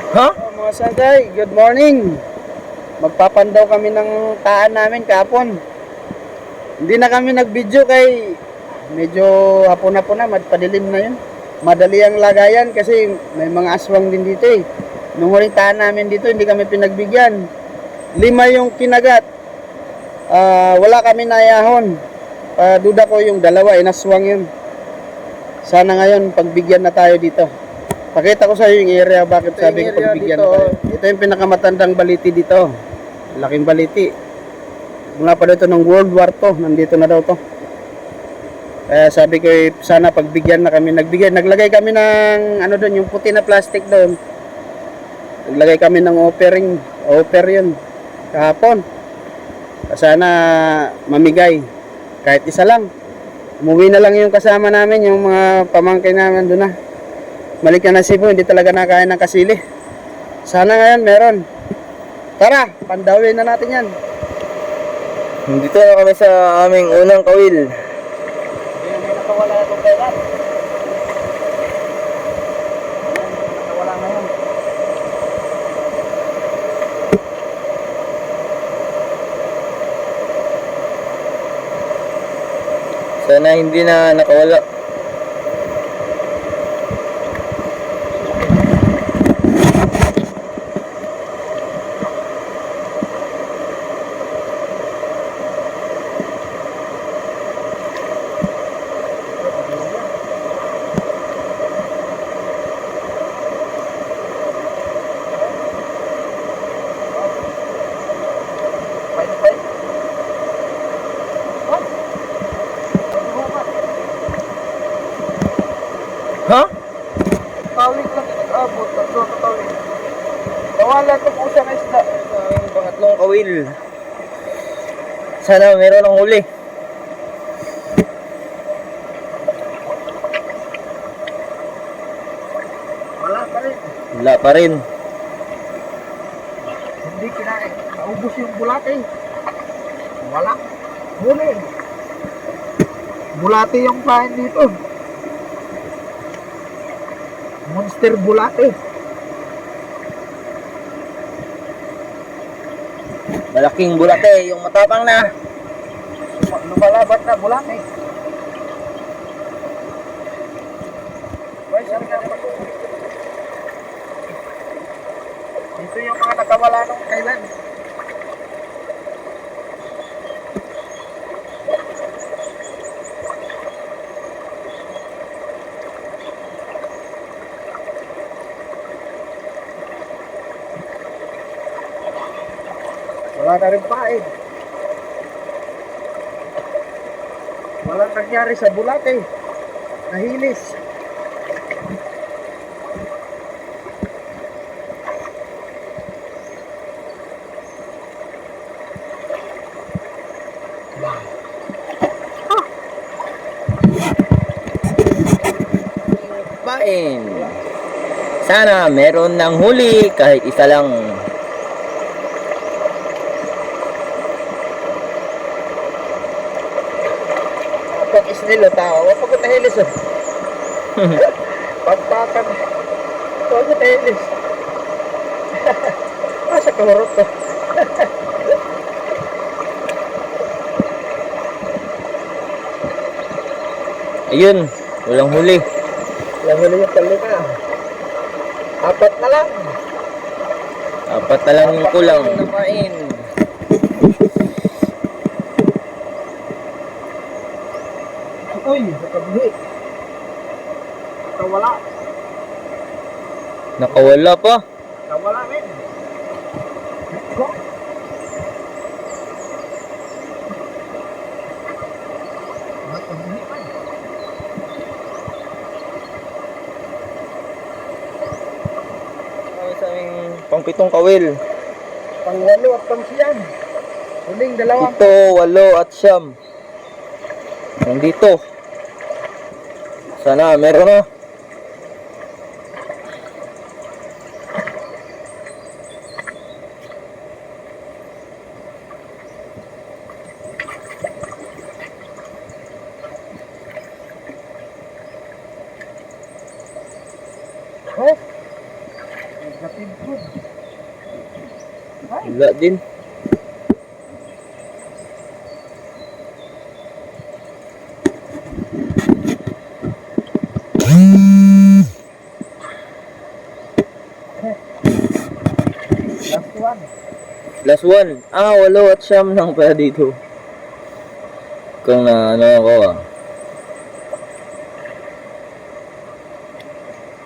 Ha? Mga sagay, good morning. Magpapandaw kami ng taan namin kahapon. Hindi na kami nag-video kay medyo hapon-hapon na, padilim na yun. Madali ang lagayan kasi may mga aswang din dito eh. Nung huling taan namin dito, hindi kami pinagbigyan. 5 yung kinagat. Wala kami nayahon. Duda ko yung dalawa, inaswang yun. Sana ngayon pagbigyan na tayo dito. Pakita ko sa iyo yung area bakit ito sabi ko pagbigyan dito, tayo. Ito yung pinakamatandang baliti dito. Laking baliti. Mula pa dito ng World War II, nandito na daw to. Kaya sabi ko sana pagbigyan na kami. Naglagay kami ng ano doon, yung puti na plastic doon. Naglagay kami ng offer yun kahapon. Sana mamigay kahit isa lang. Umuwi na lang yung kasama namin, yung mga pamangkin namin doon na. Balik na Cebu, hindi talaga nakain ng kasili. Sana ngayon meron. Tara, pandawin na natin yan. Dito na kami sa aming unang kawil. May nakawala na itong kailan. Nakawala na yan. Sana hindi na nakawala. Ha? Tawid lang nag-abot, tatlo na tawid. Nawala itong usang isda. Sa aming pangatlong kawil. Sana meron ng huli. Wala pa rin. Wala pa rin. Hindi kinain. Naubos yung bulate. Wala. Huli. Bulate yung kain dito. Monster bulate. Malaking bulate, yung matapang na. Lumalabat na bulate. Why, sabi nga pa. Ito yung mga nakawala nung kailan. Wala na rin pain. Walang nangyari sa bulate. Nahilis. Pain. Sana meron ng huli kahit isa lang. Pag isnilo tao, wag ko nahilis oh. Pagpakan. Wag ko nahilis. Asa kahurot to. Ayun, walang huli. Lang huli yung talima. 4 na lang. 4 na lang yung kulang na pain. Uy, nakabuli. Nakawala. Nakawala pa. Nakawala rin. Go. Nakabuli pa. Kami sa aming pangpitong kawil. Pang-8 at pang-9. Huling 2. 7, 8 at 9. Nandito. Sana meron na. Negative food. Ay, Wala din. last one. Last one. Ah, 8 at 9 lang pala dito. Kung na ano ako ah.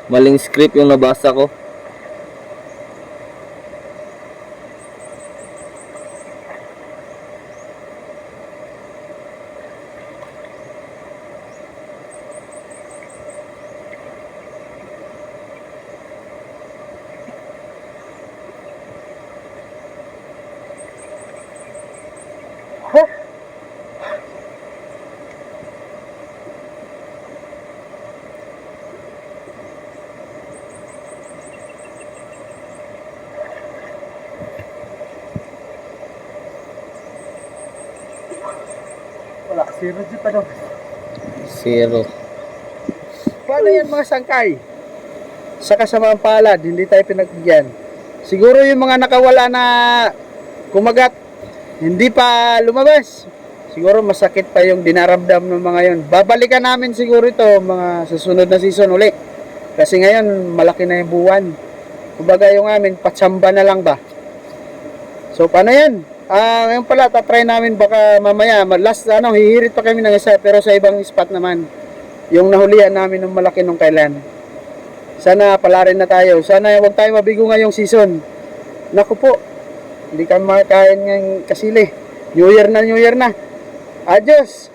Maling script yung nabasa ko. Wala, zero G pa daw. 0. Paano yan mga sangkay? Sa kasamaang palad, hindi tayo pinagbigyan. Siguro yung mga nakawala na kumagat, hindi pa lumabas. Siguro masakit pa yung dinaramdam ng mga yon. Babalikan namin siguro ito mga susunod na season uli. Kasi ngayon, malaki na yung buwan. Kumbaga yung amin, patsamba na lang ba? So, paano yan? Ngayon pala, tatry namin baka mamaya, last, hihirit pa kami ng isa, pero sa ibang spot naman. Yung nahulihan namin ng malaki nung kailan. Sana palarin na tayo. Sana huwag tayo mabigo ngayong season. Naku po, hindi kami makakain ngayong kasili. New Year na. Adios!